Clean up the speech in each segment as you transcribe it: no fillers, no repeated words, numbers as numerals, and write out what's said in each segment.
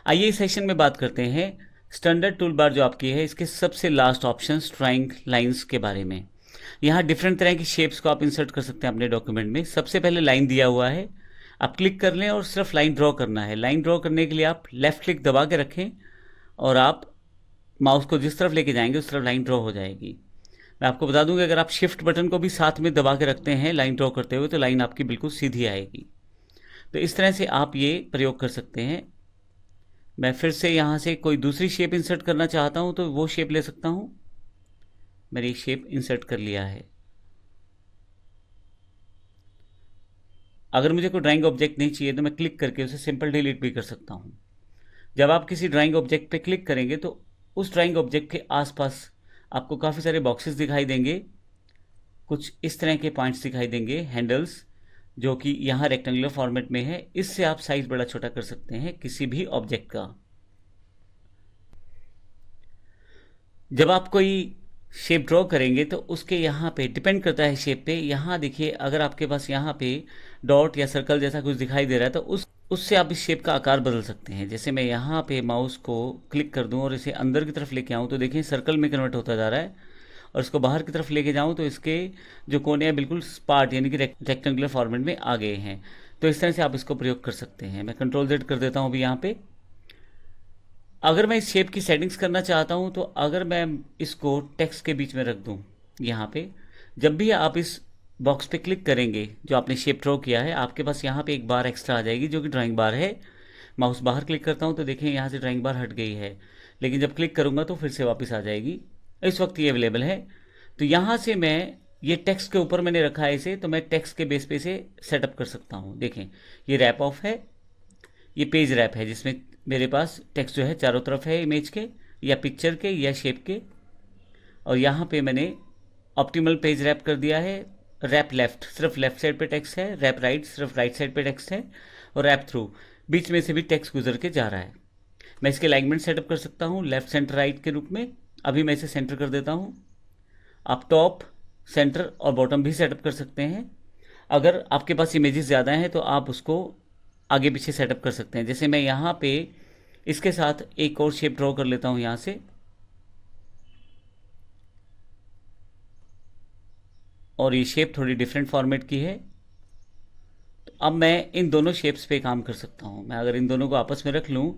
आइए इस सेशन में बात करते हैं स्टैंडर्ड टूल बार जो आपकी है इसके सबसे लास्ट ऑप्शन ड्राइंग लाइंस के बारे में। यहाँ डिफरेंट तरह की शेप्स को आप इंसर्ट कर सकते हैं अपने डॉक्यूमेंट में। सबसे पहले लाइन दिया हुआ है, आप क्लिक कर लें और सिर्फ लाइन ड्रॉ करना है। लाइन ड्रॉ करने के लिए आप लेफ्ट क्लिक दबा के रखें और आप माउस को जिस तरफ लेके जाएंगे उस तरफ लाइन ड्रॉ हो जाएगी। मैं आपको बता दूं कि अगर आप शिफ्ट बटन को भी साथ में दबा के रखते हैं लाइन ड्रॉ करते हुए तो लाइन आपकी बिल्कुल सीधी आएगी। तो इस तरह से आप ये प्रयोग कर सकते हैं। मैं फिर से यहाँ से कोई दूसरी शेप इंसर्ट करना चाहता हूँ तो वो शेप ले सकता हूँ। मैंने एक शेप इंसर्ट कर लिया है। अगर मुझे कोई ड्राइंग ऑब्जेक्ट नहीं चाहिए तो मैं क्लिक करके उसे सिंपल डिलीट भी कर सकता हूँ। जब आप किसी ड्राइंग ऑब्जेक्ट पे क्लिक करेंगे तो उस ड्राइंग ऑब्जेक्ट के आसपास आपको काफ़ी सारे बॉक्सेस दिखाई देंगे। कुछ इस तरह के पॉइंट्स दिखाई देंगे, हैंडल्स, जो कि यहाँ रेक्टेंगुलर फॉर्मेट में है। इससे आप साइज बड़ा छोटा कर सकते हैं किसी भी ऑब्जेक्ट का। जब आप कोई शेप ड्रॉ करेंगे तो उसके यहाँ पे डिपेंड करता है शेप पे। यहाँ देखिए, अगर आपके पास यहाँ पे डॉट या सर्कल जैसा कुछ दिखाई दे रहा है तो उससे आप इस शेप का आकार बदल सकते हैं। जैसे मैं यहाँ पे माउस को क्लिक कर दूँ और इसे अंदर की तरफ लेके आऊँ तो देखिए सर्कल में कन्वर्ट होता जा रहा है, और इसको बाहर की तरफ लेके जाऊँ तो इसके जो कोने हैं बिल्कुल स्पार्ट यानी कि रेक्टेंगुलर फॉर्मेट में आ गए हैं। तो इस तरह से आप इसको प्रयोग कर सकते हैं। मैं कंट्रोल जेड कर देता हूँ अभी यहाँ पे। अगर मैं इस शेप की सेटिंग्स करना चाहता हूँ तो अगर मैं इसको टेक्स्ट के बीच में रख दूँ यहाँ पे, जब भी आप इस बॉक्स पे क्लिक करेंगे जो आपने शेप ड्रॉ किया है, आपके पास यहाँ पे एक बार एक्स्ट्रा आ जाएगी जो कि ड्राइंग बार है। माउस बाहर क्लिक करता हूँ तो देखें यहाँ से ड्राइंग बार हट गई है, लेकिन जब क्लिक करूँगा तो फिर से वापस आ जाएगी। इस वक्त ये अवेलेबल है। तो यहाँ से मैं ये टेक्स्ट के ऊपर मैंने रखा है इसे, तो मैं टेक्स्ट के बेस पे इसे सेटअप कर सकता हूँ। देखें ये रैप ऑफ है, ये पेज रैप है जिसमें मेरे पास टेक्स्ट जो है चारों तरफ है इमेज के या पिक्चर के या शेप के। और यहाँ पे मैंने ऑप्टिमल पेज रैप कर दिया है। रैप लेफ्ट सिर्फ लेफ्ट साइड पे टेक्स्ट है, रैप राइट सिर्फ राइट साइड पे टेक्स्ट है, और रैप थ्रू बीच में से भी टेक्स्ट गुजर के जा रहा है। मैं इसके अलाइनमेंट सेटअप कर सकता हूँ लेफ्ट सेंटर राइट के रूप में। अभी मैं इसे सेंटर कर देता हूँ। आप टॉप, सेंटर और बॉटम भी सेटअप कर सकते हैं। अगर आपके पास इमेजेस ज़्यादा हैं तो आप उसको आगे पीछे सेटअप कर सकते हैं। जैसे मैं यहाँ पे इसके साथ एक और शेप ड्रॉ कर लेता हूँ यहाँ से, और ये शेप थोड़ी डिफरेंट फॉर्मेट की है। तो अब मैं इन दोनों शेप्स पे काम कर सकता हूँ। मैं अगर इन दोनों को आपस में रख लूँ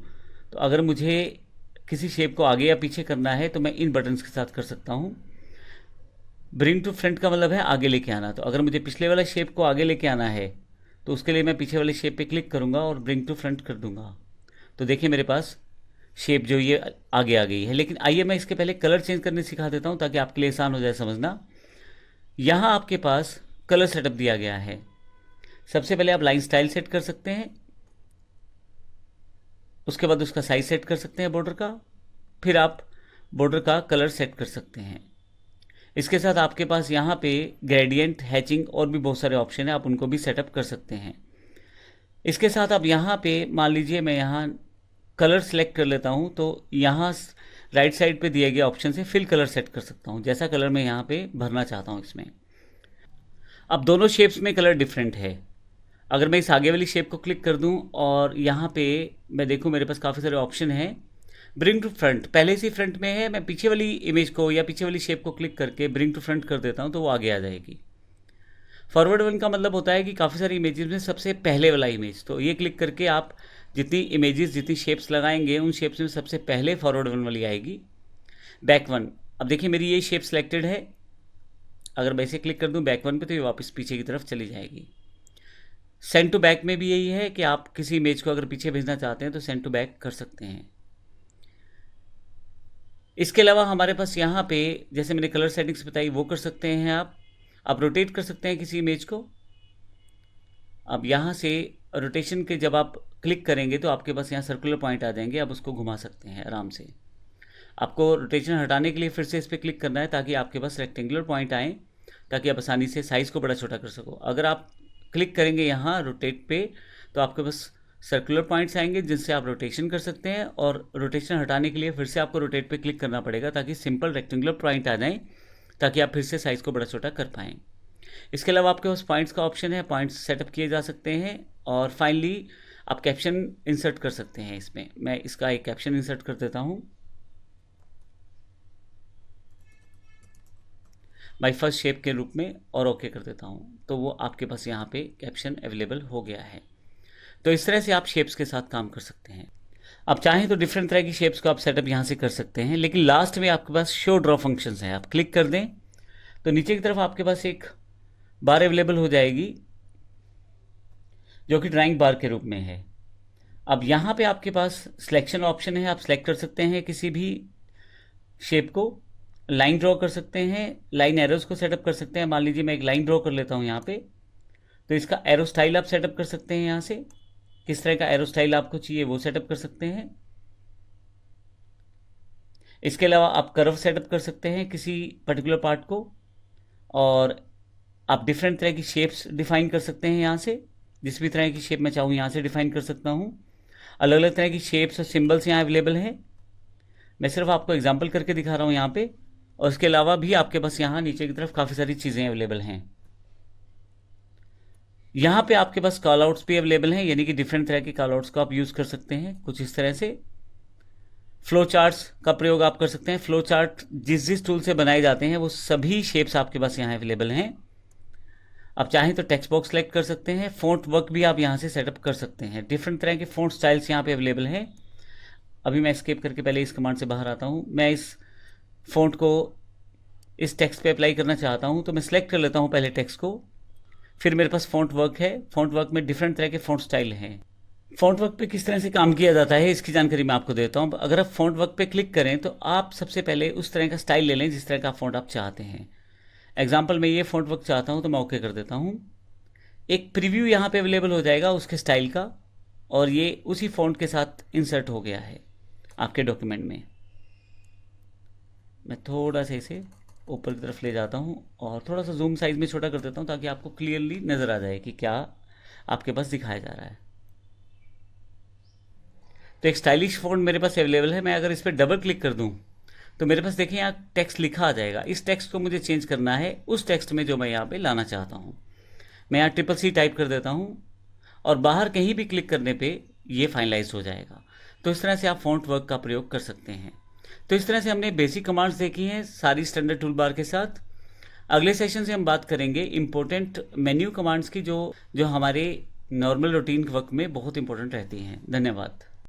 तो अगर मुझे किसी शेप को आगे या पीछे करना है तो मैं इन बटन्स के साथ कर सकता हूँ। ब्रिंग टू फ्रंट का मतलब है आगे लेके आना। तो अगर मुझे पिछले वाले शेप को आगे लेके आना है तो उसके लिए मैं पीछे वाले शेप पे क्लिक करूँगा और ब्रिंग टू फ्रंट कर दूंगा। तो देखिए मेरे पास शेप जो ये आगे आ गई है। लेकिन आइए मैं इसके पहले कलर चेंज करने सिखा देता हूँ ताकि आपके लिए आसान हो जाए समझना। यहाँ आपके पास कलर सेटअप दिया गया है। सबसे पहले आप लाइन स्टाइल सेट कर सकते हैं, उसके बाद उसका साइज सेट कर सकते हैं बॉर्डर का, फिर आप बॉर्डर का कलर सेट कर सकते हैं। इसके साथ आपके पास यहाँ पे ग्रेडियंट, हैचिंग और भी बहुत सारे ऑप्शन हैं, आप उनको भी सेटअप कर सकते हैं। इसके साथ आप यहाँ पे मान लीजिए मैं यहाँ कलर सेलेक्ट कर लेता हूँ तो यहाँ राइट साइड पे दिए गए ऑप्शन से फिल कलर सेट कर सकता हूँ जैसा कलर मैं यहाँ पे भरना चाहता हूँ इसमें। अब दोनों शेप्स में कलर डिफरेंट है। अगर मैं इस आगे वाली शेप को क्लिक कर दूं और यहाँ पे मैं देखूं मेरे पास काफ़ी सारे ऑप्शन हैं। ब्रिंग टू फ्रंट पहले से फ्रंट में है, मैं पीछे वाली इमेज को या पीछे वाली शेप को क्लिक करके ब्रिंग टू फ्रंट कर देता हूँ तो वो आगे आ जाएगी। फॉरवर्ड वन का मतलब होता है कि काफ़ी सारी इमेजेस में सबसे पहले वाला इमेज। तो ये क्लिक करके आप जितनी इमेजेस जितनी शेप्स लगाएंगे उन शेप्स में सबसे पहले फॉरवर्ड वन वाली आएगी। बैक वन, अब देखिए मेरी ये शेप सेलेक्टेड है। अगर मैं इसे क्लिक कर दूं बैक वन पे तो ये वापस पीछे की तरफ चली जाएगी। सेंड टू बैक में भी यही है कि आप किसी इमेज को अगर पीछे भेजना चाहते हैं तो सेंड टू बैक कर सकते हैं। इसके अलावा हमारे पास यहाँ पे जैसे मैंने कलर सेटिंग्स बताई वो कर सकते हैं। आप रोटेट कर सकते हैं किसी इमेज को। अब यहाँ से रोटेशन के जब आप क्लिक करेंगे तो आपके पास यहाँ सर्कुलर पॉइंट आ जाएंगे, आप उसको घुमा सकते हैं आराम से। आपको रोटेशन हटाने के लिए फिर से इस पर क्लिक करना है ताकि आपके पास रेक्टेंगुलर पॉइंट आए, ताकि आप आसानी से साइज़ को बड़ा छोटा कर सको। अगर आप क्लिक करेंगे यहाँ रोटेट पे तो आपके पास सर्कुलर पॉइंट्स आएंगे जिनसे आप रोटेशन कर सकते हैं, और रोटेशन हटाने के लिए फिर से आपको रोटेट पे क्लिक करना पड़ेगा ताकि सिंपल रेक्टेंगुलर पॉइंट आ जाएँ, ताकि आप फिर से साइज़ को बड़ा छोटा कर पाएँ। इसके अलावा आपके पास पॉइंट्स का ऑप्शन है, पॉइंट्स सेटअप किए जा सकते हैं। और फाइनली आप कैप्शन इंसर्ट कर सकते हैं इसमें। मैं इसका एक कैप्शन इंसर्ट कर देता हूँ। माय फर्स्ट शेप के रूप में और ओके कर देता हूँ, तो वो आपके पास यहाँ पे कैप्शन अवेलेबल हो गया है। तो इस तरह से आप शेप्स के साथ काम कर सकते हैं। आप चाहें तो डिफरेंट तरह की शेप्स को आप सेटअप यहाँ से कर सकते हैं, लेकिन लास्ट में आपके पास शो ड्रॉ फंक्शंस है। आप क्लिक कर दें तो नीचे की तरफ आपके पास एक बार अवेलेबल हो जाएगी जो कि ड्राइंग बार के रूप में है। अब यहाँ पे आपके पास सिलेक्शन ऑप्शन है, आप सिलेक्ट कर सकते हैं किसी भी शेप को, लाइन ड्रॉ कर सकते हैं, लाइन एरोज को सेटअप कर सकते हैं। मान लीजिए मैं एक लाइन ड्रॉ कर लेता हूँ यहाँ पे, तो इसका एरो स्टाइल आप सेटअप कर सकते हैं। यहाँ से किस तरह का एरो स्टाइल आपको चाहिए वो सेटअप कर सकते हैं। इसके अलावा आप कर्व सेटअप कर सकते हैं किसी पर्टिकुलर पार्ट को, और आप डिफरेंट तरह की शेप्स डिफाइन कर सकते हैं। यहाँ से जिस भी तरह की शेप मैं चाहूँ यहाँ से डिफाइन कर सकता हूँ। अलग अलग तरह की शेप्स और सिंबल्स यहाँ अवेलेबल हैं। मैं सिर्फ आपको एग्जांपल करके दिखा रहा हूँ यहाँ पे, और इसके अलावा भी आपके पास यहाँ नीचे की तरफ काफ़ी सारी चीज़ें अवेलेबल हैं। यहाँ पे आपके पास कॉल आउट्स भी अवेलेबल हैं, यानी कि डिफरेंट तरह के कॉल आउट्स को आप यूज़ कर सकते हैं कुछ इस तरह से। फ्लो चार्ट्स का प्रयोग आप कर सकते हैं। फ्लो चार्ट जिस जिस टूल से बनाए जाते हैं वो सभी शेप्स आपके पास यहाँ अवेलेबल हैं। आप चाहें तो टेक्स्ट बॉक्स सेलेक्ट कर सकते हैं। फ़ॉन्ट वर्क भी आप यहाँ से सेटअप कर सकते हैं। डिफरेंट तरह के फ़ॉन्ट स्टाइल्स यहाँ पे अवेलेबल हैं। अभी मैं एस्केप करके पहले इस कमांड से बाहर आता हूँ। मैं इस फ़ॉन्ट को इस टेक्स्ट पे अप्लाई करना चाहता हूँ, तो मैं सेलेक्ट कर लेता हूँ पहले टेक्स्ट को। फिर मेरे पास फ़ॉन्ट वर्क है। फ़ॉन्ट वर्क में डिफरेंट तरह के फ़ॉन्ट स्टाइल हैं। फ़ॉन्ट वर्क पे किस तरह से काम किया जाता है इसकी जानकारी मैं आपको देता हूँ। अगर आप फ़ॉन्ट वर्क पे क्लिक करें तो आप सबसे पहले उस तरह का स्टाइल ले लें जिस तरह का फ़ॉन्ट आप चाहते हैं। एग्जाम्पल मैं ये फ़ॉन्ट वर्क चाहता हूँ तो मैं ओके कर देता हूँ। एक प्रीव्यू यहाँ पे अवेलेबल हो जाएगा उसके स्टाइल का, और ये उसी फ़ॉन्ट के साथ इंसर्ट हो गया है आपके डॉक्यूमेंट में। मैं थोड़ा सा इसे ऊपर की तरफ ले जाता हूँ और थोड़ा सा जूम साइज़ में छोटा कर देता हूँ ताकि आपको क्लियरली नज़र आ जाए कि क्या आपके पास दिखाया जा रहा है। तो एक स्टाइलिश फ़ॉन्ट मेरे पास अवेलेबल है। मैं अगर इस पर डबल क्लिक कर दूं तो मेरे पास देखिए यहाँ टेक्स्ट लिखा आ जाएगा। इस टेक्स्ट को मुझे चेंज करना है उस टेक्स्ट में जो मैं यहाँ पे लाना चाहता हूँ। मैं यहाँ CCC टाइप कर देता हूँ और बाहर कहीं भी क्लिक करने पे ये फाइनलाइज हो जाएगा। तो इस तरह से आप फ़ॉन्ट वर्क का प्रयोग कर सकते हैं। तो इस तरह से हमने बेसिक कमांड्स देखी हैं सारी स्टैंडर्ड टूल बार के साथ। अगले सेशन से हम बात करेंगे इम्पोर्टेंट मेन्यू कमांड्स की जो हमारे नॉर्मल रूटीन वर्क में बहुत इंपॉर्टेंट रहती हैं। धन्यवाद।